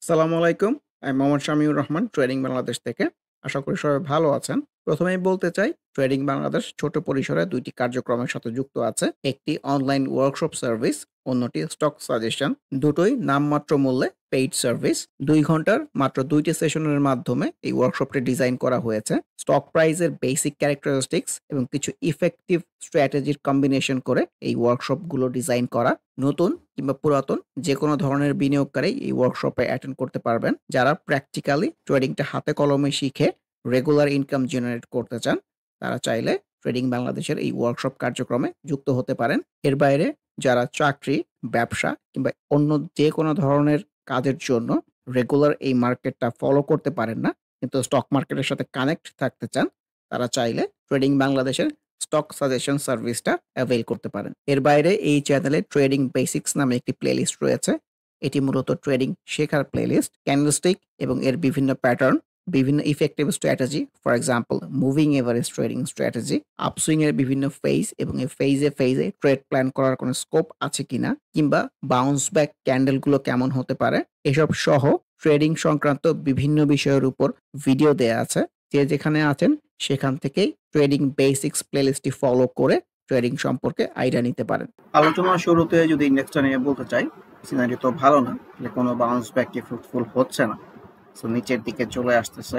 আসসালামু আলাইকুম। আমি মোহাম্মদ শামিউর রহমান ট্রেডিং বাংলাদেশ থেকে। আশা করি সবাই ভালো আছেন। ১ম এই বলতে চাই ট্রেডিং বাংলাদেশ ছোট পরিসরে ২ টি কার্যক্রমের সাথে যুক্ত আছে। একটি অনলাইন ওয়ার্কশপ সার্ভিস, অন্যটি স্টক সাজেশন। দুটোই নামমাত্র মূল্যে পেইড সার্ভিস। ২ ঘন্টার মাত্র ২ টি সেশনের মাধ্যমে এই ওয়ার্কশপটি ডিজাইন করা হয়েছে। স্টক প্রাইসের বেসিক ক্যারেক্টারিস্টিক্স এবং কিছু ইফেক্টিভ স্ট্র্যাটেজির কম্বিনেশন করে এই ওয়ার্কশপগুলো ডিজাইন করা। নতুন কিংবা পুরাতন যেকোনো ধরনের বিনিয়োগকারী এই ওয়ার্কশপে অ্যাটেন্ড করতে পারবেন। যারা প্র্যাকটিক্যালি ট্রেডিংটা হাতে কলমে শিখে রেগুলার ইনকাম জেনারেট করতে চান, তারা চাইলে ট্রেডিং বাংলাদেশের এই ওয়ার্কশপ কার্যক্রমে যুক্ত হতে পারেন। এর বাইরে যারা চাকরি, ব্যবসা কিংবা অন্য যেকোনো ধরনের কাজের জন্য রেগুলার এই মার্কেটটা ফলো করতে পারেন না, কিন্তু স্টক মার্কেটের সাথে কানেক্ট থাকতে চান, তারা চাইলে ট্রেডিং বাংলাদেশের স্টক সাজেশন সার্ভিসটা অ্যাভেইল করতে পারেন। এর বাইরে এই চ্যানেলে ট্রেডিং বেসিক্স নামে একটি প্লেলিস্ট রয়েছে। এটি মূলত ট্রেডিং শেখার প্লেলিস্ট। ক্যান্ডেলস্টিক এবং এর বিভিন্ন প্যাটার্ন, বিভিন্ন effective strategy, for example moving average trading strategy, upswing এর বিভিন্ন ফেজ এবং এই ফেজে ট্রেড প্ল্যান করার কোনো স্কোপ আছে কিনা, কিংবা বাউন্স ব্যাক ক্যান্ডেলগুলো কেমন হতে পারে, এসব সহ ট্রেডিং সংক্রান্ত বিভিন্ন বিষয়ের উপর ভিডিও দেয়া আছে। যে যেখানে আছেন সেখান থেকেই ট্রেডিং বেসিক্স প্লেলিস্টটি ফলো করে ট্রেডিং সম্পর্কে আইডিয়া নিতে পারেন। আলোচনার শুরুতে যদি ইন্ডেক্সটা নিয়ে বলতে চাই, সিনারি তো ভালো না, যে কোনো বাউন্স ব্যাকই ফ্রুটফুল হচ্ছে না। সো নিচের দিকে চলে আসতেছে,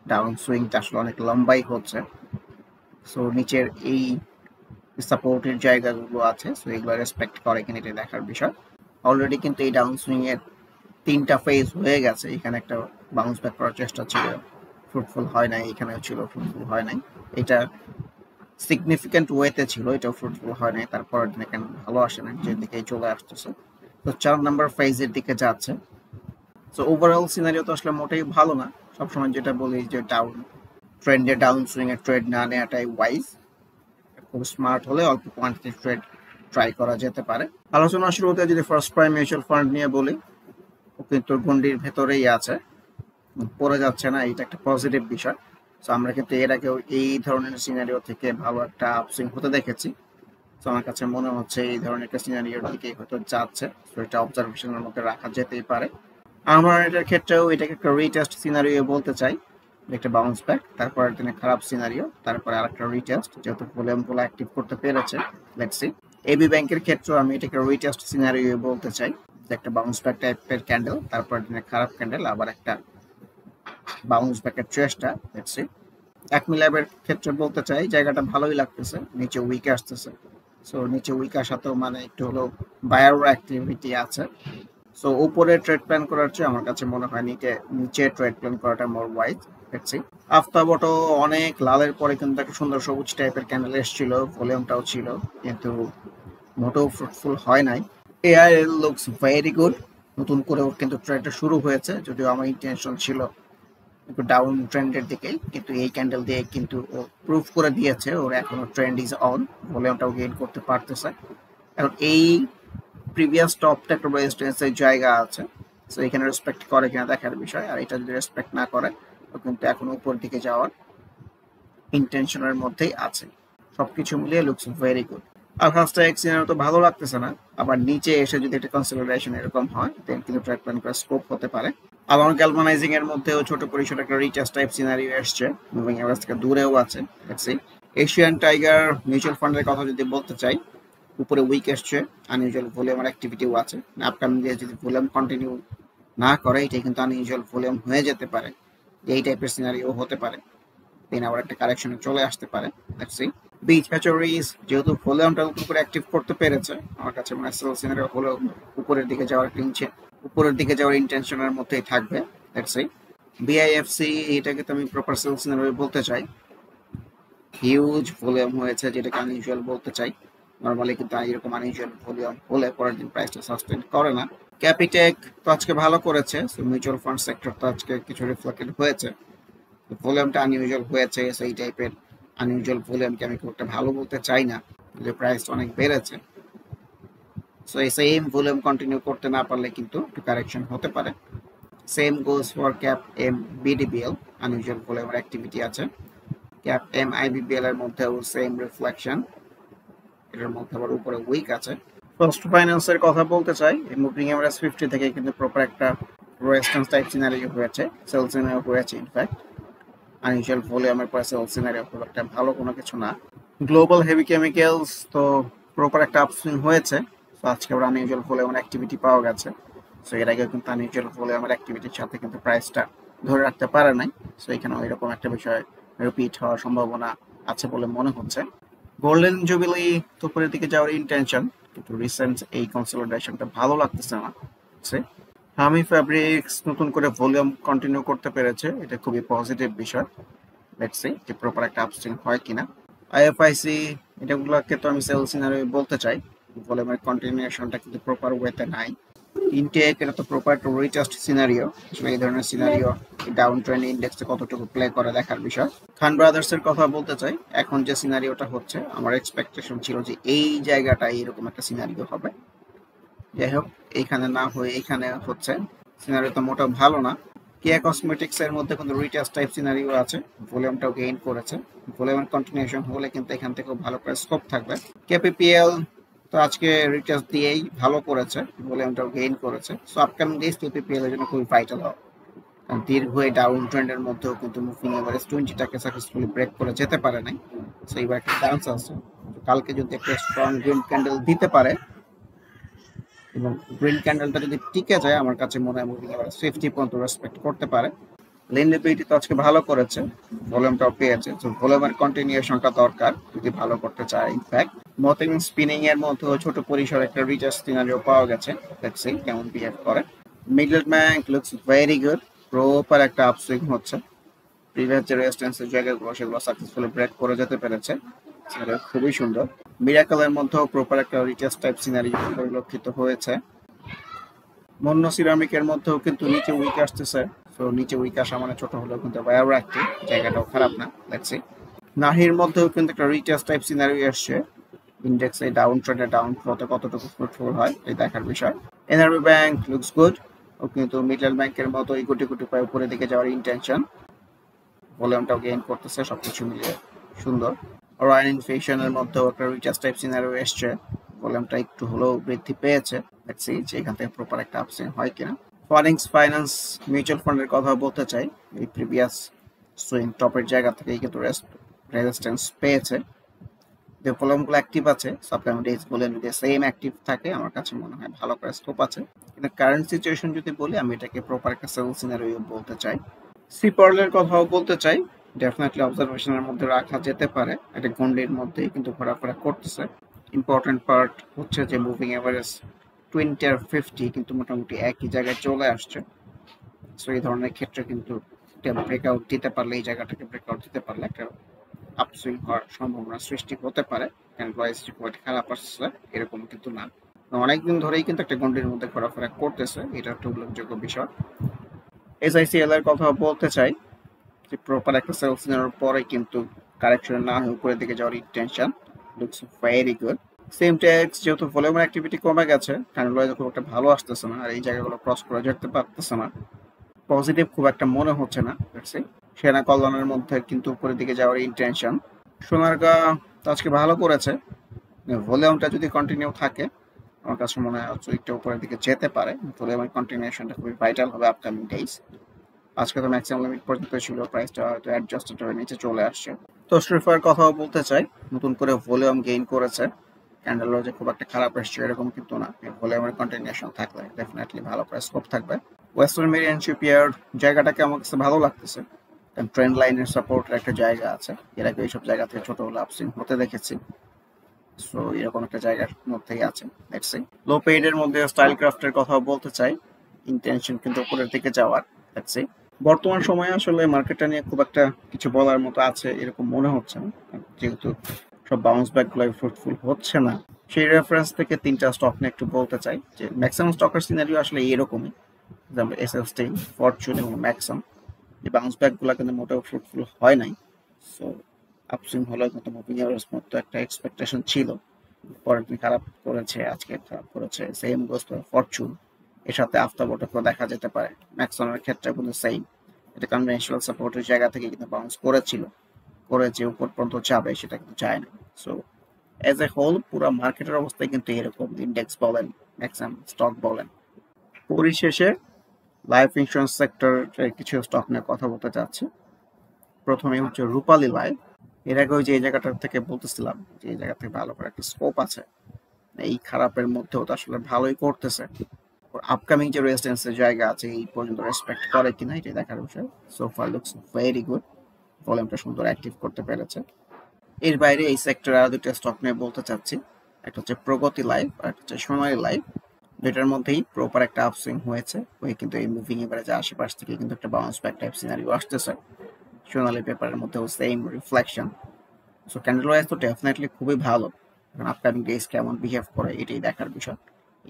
ডাউন সুইংটা আসলে অনেক লম্বাই হচ্ছে। সো নিচের এই সাপোর্টের জায়গাগুলো আছে, সো এগুলো রেসপেক্ট করে কিনা এটা দেখার বিষয়। অলরেডি কিন্তু এই ডাউন সুইং এর ৩টা ফেজ হয়ে গেছে। এখানে একটা বাউন্স ব্যাক করার চেষ্টা ছিল, ফ্রুটফুল হয় নাই। এখানেও ছিল, ফ্রুটফুল হয় নাই। এটা সিগনিফিক্যান্ট ওয়েতে ছিল, এটাও ফ্রুটফুল হয় নাই। তারপরের দিনে কেন ভালো আসে না, যে দিকে চলে আসতেছে। তো ৪ নাম্বার ফেজের দিকে যাচ্ছে। সো ওভারঅল সিনারিও তো আসলে মোটেই ভালো না। সবসময় যেটা বলি যে ডাউন সুইং এর ট্রেড না নেওয়াটাই ওয়াইজ। খুব স্মার্ট হলে অল্প কোয়ান্টিটি ট্রেড ট্রাই করা যেতে পারে। আলোচনা শুরুতে যদি ফার্স্ট প্রাইম মিউচুয়াল ফান্ড নিয়ে বলি, ও কিন্তু গন্ডির ভেতরেই আছে, পড়ে যাচ্ছে না। এটা একটা পজিটিভ বিষয়। সো আমরা কিন্তু এর আগেও এই ধরনের সিনারিও থেকে ভালো একটা আপসুইং হতে দেখেছি। তো আমার কাছে মনে হচ্ছে এই ধরনের একটা সিনারিওর দিকে হয়তো যাচ্ছে। তো এটা অবজারভেশনের মধ্যে রাখা যেতেই পারে। আমার এটার ক্ষেত্রেও এটাকে একটা রিটেস্ট সিনারিও বলতে চাই। একটা বাউন্স ব্যাক, তারপর দিনে খারাপ সিনারিও, তারপরে আরেকটা রিটেস্ট, যেহেতু ভলিউমগুলো অ্যাক্টিভ করতে পেরেছে। Let's see. এবি ব্যাংকের ক্ষেত্রেও আমি এটাকে রিটেস্ট সিনারিও বলতে চাই, যে একটা বাউন্স ব্যাক টাইপের ক্যান্ডেল, তারপর দিনে খারাপ ক্যান্ডেল, আবার একটা বাউন্স ব্যাকের চেষ্টা। Let's see. একমি ল্যাবের ক্ষেত্রে বলতে চাই জায়গাটা ভালোই লাগতেছে, নিচে উইক আসতেছে। সো নিচে উইক আসাতেও মানে একটু হলেও বায়ার অ্যাক্টিভিটি আছে। সো উপরে ট্রেড প্ল্যান করার চেয়ে আমার কাছে মনে হয় নিচে ট্রেড প্ল্যান করাটা মোর ওয়াইজ। দেখছি আফতাবটো অনেক লালের পরে কিন্তু একটা সুন্দর সবুজ টাইপের ক্যান্ডেল এসেছিল, ভলিউমটাও ছিল, কিন্তু মোটেও ফ্রুটফুল হয় নাই। AIL looks very good. নতুন করে ওর কিন্তু ট্রেডটা শুরু হয়েছে, যদিও আমার ইন্টেনশন ছিল একটু ডাউন ট্রেন্ডের দিকে, কিন্তু এই ক্যান্ডেল দিয়ে কিন্তু ও প্রুফ করে দিয়েছে ওর এখনো ট্রেন্ড ইজ অন, ভলিউমটাও গেইন করতে পারতেছে। এখন এই প্রিভিয়াস টপটা একটা রেজিস্ট্যান্সের জায়গা আছে, সো এখানে রেসপেক্ট করে কিনা দেখার বিষয়। আর এটা যদি রেসপেক্ট না করে, ও কিন্তু এখন উপর দিকে যাওয়ার ইন্টেনশনের মধ্যেই আছে। সবকিছু মিলিয়ে লুকস ভেরি গুড। আর ফার্স্ট এক্সিডেন্ট তো ভালো লাগতেছে না। আবার নিচে এসে যদি একটা কনসলিডেশন এরকম হয়, দেন কিন্তু ট্রেড প্ল্যান করার স্কোপ হতে পারে। আবার গ্যালভানাইজিং এর মধ্যেও ছোট পরিসরে একটা রিচার্জ টাইপ সিনারিও এসছে, মুভিং এভারেজ থেকে দূরেও আছে। দেখছি এশিয়ান টাইগার মিউচুয়াল ফান্ডের কথা যদি বলতে চাই, উপরে উইক এসছে, আনইউজুয়াল ভলিউম আর অ্যাক্টিভিটিও আছে। আপকামিং ডে যদি ভলিউম কন্টিনিউ না করে, এটা কিন্তু আনইউজুয়াল ভলিউম হয়ে যেতে পারে, এই টাইপের সিনারিও হতে পারে। দেন আবার একটা কারেকশনে চলে আসতে পারে। Let's see. বিচ হ্যাচারিজ যেহেতু ভলিউমটা নতুন করে অ্যাক্টিভ করতে পেরেছে, আমার কাছে মনে হয় সেল সিনারিও হলো উপরের দিকে যাওয়ার ইন্টেনশনের মধ্যেই থাকবে। Let's see. বিআইএফসি, এটাকে তো আমি প্রপার সেল সিনারিও বলতে চাই। হিউজ ভলিউম হয়েছে, যেটাকে আনইউজুয়াল বলতে চাই। নর্মালি কিন্তু এরকম আনইউজুয়াল ভলিউম হলে পরের দিন প্রাইসটা সাস্টেন করে না। ক্যাপিটেক তো আজকে ভালো করেছে, সো মিউচুয়াল ফান্ড সেক্টর তো আজকে কিছু রিফ্লেক্টেড হয়েছে। ভলিউমটা আনইউজুয়াল হয়েছে, সেই টাইপের আনইউজুয়াল ভলিউমকে আমি খুব একটা ভালো বলতে চাই না, যে প্রাইস অনেক বেড়েছে। সো এই সেম ভলিউম কন্টিনিউ করতে না পারলে কিন্তু একটু কারেকশন হতে পারে। Same goes for cap M BDBL, unusual ভলিউমের অ্যাক্টিভিটি আছে। ক্যাপ এম আইবিবিএল এর মধ্যেও সেম রিফ্লেকশন, এটার মধ্যে আবার উপরে উইক আছে। ফার্স্ট ফাইন্যান্সের কথা বলতে চাই, এই মুভিং এভারেজ 50 থেকে কিন্তু প্রপার একটা রেজিস্ট্যান্স টাইপ সিনারিও হয়েছে, সেল সিনারিও হয়েছে। ইনফ্যাক্ট আনইউজুয়াল ভলিউমের পরে সেল সিনারিও খুব একটা ভালো কোনো কিছু না। গ্লোবাল হেভি কেমিক্যালস তো প্রপার একটা আপসুইং হয়েছে। তো আজকে আবার আনইউজুয়াল ভলিউমের অ্যাক্টিভিটি পাওয়া গেছে। সো এর আগে কিন্তু আনইউজুয়াল ভলিউমের অ্যাক্টিভিটির সাথে কিন্তু প্রাইসটা ধরে রাখতে পারে নাই। সো এখানে এরকম একটা বিষয় রিপিট হওয়ার সম্ভাবনা আছে বলে মনে হচ্ছে। গোল্ডেন জুবিলি তো উপরের দিকে যাওয়ার ইন্টেনশন, কিন্তু রিসেন্ট এই কনসলিডেশনটা ভালো লাগতেছে না। হামি ফ্যাব্রিক্স নতুন করে ভলিউম কন্টিনিউ করতে পেরেছে, এটা খুবই পজিটিভ বিষয়। লেটস সি যে প্রপার একটা আপস্ট্রিং হয় কিনা। আইএফআইসি এটাগুলোকে তো আমি সেল সিনারিও বলতে চাই, ভলিউমের কন্টিনিউশনটা কিন্তু প্রপার ওয়েতে নাই। ইনটেক এটা তো প্রপার একটা রিটেস্ট সিনারিও, আসলে এই ধরনের সিনারিও ডাউন ট্রেন্ড ইন্ডেক্সে কতটুকু প্লে করে দেখার বিষয়। খান ব্রাদার্স এর কথা বলতে চাই, এখন যে সিনারিওটা হচ্ছে আমার এক্সপেকটেশন ছিল যে এই জায়গাটা এরকম একটা সিনারিও হবে। যাই হোক, এইখানে না হয়ে এইখানে হচ্ছে, সিনারিও তো মোটেও ভালো না। কেয়া কসমেটিক্স এর মধ্যে কিন্তু রিটেস্ট টাইপ সিনারিও আছে, ভলিউমটাও গেইন করেছে। ভলিউমের কন্টিনিউশন হলে কিন্তু এখান থেকেও ভালো করে স্কোপ থাকবে। কেপিপিএল তো আজকে রিটেস্ট দিয়েই ভালো করেছে, ভলিউমটাও গেইন করেছে। সো আপকামিং ডেজ কেপিপিএল এর জন্য খুবই ভাইটাল হবে, কারণ দীর্ঘ এই ডাউন ট্রেন্ডের মধ্যেও কিন্তু মুভিং এভারেজ 20টাকে সাকসেসফুলি ব্রেক করে যেতে পারে নাই। সো এবার একটা চান্স আছে, কালকে যদি একটা স্ট্রং গ্রিন ক্যান্ডেল দিতে পারে এবং গ্রিন ক্যান্ডেলটা যদি টিকে যায়, আমার কাছে মনে হয় মুভিং এভারেজ 50 পর্যন্ত রেসপেক্ট করতে পারে। লিন্ডেবিলিটি তো আজকে ভালো করেছে, ভলিউমটাও পেয়েছে। তো ভলিউমের কন্টিনিউশনটা দরকার যদি ভালো করতে চায়। ইনফ্যাক্ট মতিং স্পিনিং এর মধ্যেও ছোট পরিসরে একটা রিচার্জ সিনারিও পাওয়া গেছে, লেটস সি কেমন বিহেভ করে। Middle bank looks very good, proper একটা আপসুইং হচ্ছে। প্রিভিয়াস যে রেজিস্ট্যান্সের জায়গাগুলো সেগুলো সাকসেসফুলি ব্রেক করে যেতে পেরেছে, সেটা খুবই সুন্দর। মিরাকলের মধ্যেও প্রপার একটা রিচার্জ টাইপ সিনারিও পরিলক্ষিত হয়েছে। মন্য সিরামিকের মধ্যেও কিন্তু নিচে উইক আসতেছে। সো নিচে উইক আসা মানে ছোট হলেও কিন্তু বায়ার অ্যাক্টিভ, জায়গাটাও খারাপ না। Let's see. নাহির মধ্যেও কিন্তু একটা রিচার্জ টাইপ সিনারিও আসছে, ইন্ডেক্সে ডাউন ট্রেন্ডে ডাউন ফ্লোতে কতটুকু ফ্রুটফুল হয় এই দেখার বিষয়। এনআরবি ব্যাংক লুকস গুড, ও কিন্তু মিডল ব্যাংকের মতো এই গুটি গুটি পায়ে উপরের দিকে যাওয়ার ইন্টেনশন, ভলিউমটাও গেইন করতেছে, সবকিছু মিলিয়ে সুন্দর। রয়্যাল ইনফিউশনের মধ্যেও একটা রিচার্জ টাইপ সিনারিও এসছে, ভলিউমটা একটু হলেও বৃদ্ধি পেয়েছে। লেটস সি যে এখান থেকে প্রপার একটা আপসুইং হয় কিনা। ফরেক্স ফাইন্যান্স মিউচুয়াল ফান্ডের কথা বলতে চাই, এই প্রিভিয়াস সুইং টপের জায়গা থেকেই কিন্তু রেজিস্ট্যান্স পেয়েছে। যে ভলিউমগুলো অ্যাক্টিভ আছে, সাপ্লাইমেন্ট ডেজ বলে যদি সেম অ্যাক্টিভ থাকে, আমার কাছে মনে হয় ভালো করে স্কোপ আছে। কিন্তু কারেন্ট সিচুয়েশন যদি বলি, আমি এটাকে প্রপার একটা সেল সিনারিও বলতে চাই। সিপার্লের কথাও বলতে চাই, ডেফিনেটলি অবজারভেশনের মধ্যে রাখা যেতে পারে, একটা গন্ডির মধ্যেই কিন্তু ঘোরাফেরা করতেছে। ইম্পর্টেন্ট পার্ট হচ্ছে যে মুভিং এভারেজ 20 আর 50 কিন্তু মোটামুটি একই জায়গায় চলে আসছে। সো এই ধরনের ক্ষেত্রে কিন্তু ব্রেকআউট দিতে পারলে, এই জায়গাটাকে ব্রেকআউট দিতে পারলে একটা আপসুইং হওয়ার সম্ভাবনা সৃষ্টি হতে পারে। কারণ প্রাইস খুব খারাপ আসছে এরকম কিন্তু না, অনেকদিন ধরেই কিন্তু একটা গন্ডির মধ্যে ঘোরাফেরা করতেছে, এটা একটা উল্লেখযোগ্য বিষয়। এসআইসিএল এর কথা বলতে চাই, যে প্রপার একটা সেলস নেওয়ার পরে কিন্তু কারেকশন না হয়ে উপরের দিকে যাওয়ার intention, looks very good. Same tax যেহেতু ভলিউমের অ্যাক্টিভিটি কমে গেছে, ক্যান্ডেল খুব একটা ভালো আসতেছে না, আর এই জায়গাগুলো ক্রস করে যেতে পারতেছে না, পজিটিভ খুব একটা মনে হচ্ছে না। সেনা কল্যাণের মধ্যে কিন্তু উপরের দিকে যাওয়ার ইন্টেনশন। সোনারগাঁ আজকে ভালো করেছে, ভলিউমটা যদি কন্টিনিউ থাকে, আমার কাছে মনে হয় একটু উপরের দিকে যেতে পারে। ভলিউমের কন্টিনিউশনটা খুবই ভাইটাল হবে আপকামিং ডেজ। আজকে তো ম্যাক্সিমাম লিমিট পর্যন্ত ছিল, প্রাইসটা হয়তো অ্যাডজাস্টেড হয়ে নিচে চলে আসছে। তো স্ট্রিফার কথাও বলতে চাই, নতুন করে ভলিউম গেইন করেছে। ক্যান্ডেলও যে খুব একটা খারাপ এসছে এরকম কিন্তু না, ভলিউমের কন্টিনিউশন থাকলে ডেফিনেটলি ভালো করে স্কোপ থাকবে। ওয়েস্টার্ন মেরিয়ান শিপইয়ার্ড জায়গাটাকে আমার কাছে ভালো লাগতেছে, কারণ ট্রেন্ড লাইনের সাপোর্টের একটা জায়গা আছে, এর আগে এইসব জায়গা থেকে ছোট হলে আপসুইং হতে দেখেছি। সো এরকম একটা জায়গার মধ্যেই আছে। Let's see. লো পেইডের মধ্যে স্টাইল ক্রাফটের কথা বলতে চাই, ইন্টেনশন কিন্তু উপরের দিকে যাওয়ার। Let's see. বর্তমান সময়ে আসলে মার্কেটটা নিয়ে খুব একটা কিছু বলার মতো আছে এরকম মনে হচ্ছে না, যেহেতু সব বাউন্স ব্যাক গুলো ফ্রুটফুল হচ্ছে না। সেই রেফারেন্স থেকে তিনটা স্টক নিয়ে একটু বলতে চাই, যে ম্যাক্সিমাম স্টকের সিনারিও আসলে এরকমই, যেমন এসএল স্টিল, ফরচুন এবং ম্যাক্সাম। এই বাউন্স ব্যাক গুলো কিন্তু মোটেও ফ্রুটফুল হয় নাই। সো আপসুইং হলেও কিন্তু মুভিং এভারেজ মতো একটা এক্সপেকটেশন ছিল, পরের দিন খারাপ করেছে, আজকে খারাপ করেছে। সেম গোস ফর ফরচুন, এর সাথে আফটারবোর্ডও দেখা যেতে পারে। ম্যাক্সনের ক্ষেত্রে কিন্তু সেম, এটা কনভেনশনাল সাপোর্টের জায়গা থেকে কিন্তু বাউন্স করেছিল, করে যে উপর পর্যন্ত যাবে সেটা কিন্তু যায় না। সো এজ এ হোল পুরো মার্কেটের অবস্থায় কিন্তু এরকম, ইন্ডেক্স বলেন, ম্যাক্সিমাম স্টক বলেন। পরিশেষে লাইফ ইন্স্যুরেন্স সেক্টরের কিছু স্টক নিয়ে কথা বলতে চাচ্ছি। প্রথমেই হচ্ছে রূপালী লাইফ। এর আগে ওই যে এই জায়গাটার থেকে বলতেছিলাম যে এই জায়গা থেকে ভালো করে একটা স্কোপ আছে। এই খারাপের মধ্যেও তো আসলে ভালোই করতেছে। আপকামিং যে রেজিস্ট্যান্সের জায়গা আছে এই পর্যন্ত রেসপেক্ট করে কিনা এটাই দেখার বিষয়। So far looks very good. ভলিউমটা সুন্দর অ্যাক্টিভ করতে পেরেছে। এর বাইরে এই সেক্টরে আরো দুটো স্টক নিয়ে বলতে চাচ্ছি। একটা হচ্ছে প্রগতি লাইফ আর একটা হচ্ছে সোনালী লাইফ। দুইটার মধ্যেই প্রপার একটা আপসুইং হয়েছে। ওই কিন্তু এই মুভিং এভারেজে আশেপাশ থেকে কিন্তু একটা বাউন্স ব্যাক টাইপ সিনারিও আসতেছে। সোনালী পেপারের মধ্যেও same reflection. So candle wise তো ডেফিনেটলি খুবই ভালো। এখন আপকামিং ডেজ কেমন বিহেভ করে এটাই দেখার বিষয়।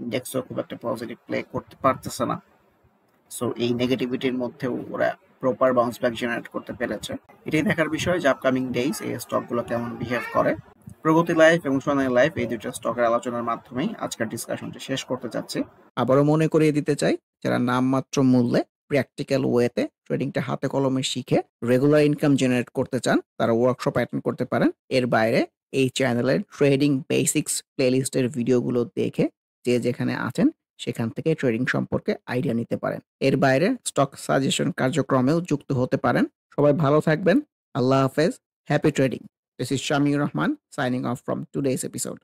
ইন্ডেক্সও খুব একটা পজিটিভ প্লে করতে পারতেছে না। সো এই নেগেটিভিটির মধ্যেও ওরা প্রপার বাউন্স ব্যাক জেনারেট করতে পেরেছে। এটাই দেখার বিষয় যে আপকামিং ডেইজ এই স্টকগুলো কেমন বিহেভ করে। প্রগতি লাইফ এবং সোনালী লাইফ এই দুটো স্টকের আলোচনার মাধ্যমেই আজকের ডিসকাশনটি শেষ করতে চাচ্ছি। আবারও মনে করিয়ে দিতে চাই, যারা নামমাত্র মূল্যে প্র্যাকটিক্যাল ওয়েতে ট্রেডিংটা হাতে কলমে শিখে রেগুলার ইনকাম জেনারেট করতে চান, তারা ওয়ার্কশপ অ্যাটেন্ড করতে পারেন। এর বাইরে এই চ্যানেলের ট্রেডিং বেসিক্স প্লেলিস্টের ভিডিওগুলো দেখে যে যেখানে আছেন সেখান থেকে ট্রেডিং সম্পর্কে আইডিয়া নিতে পারেন। এর বাইরে স্টক সাজেশন কার্যক্রমেও যুক্ত হতে পারেন। সবাই ভালো থাকবেন। আল্লাহ হাফেজ। Happy trading. This is Shamir Rahman signing off from today's episode.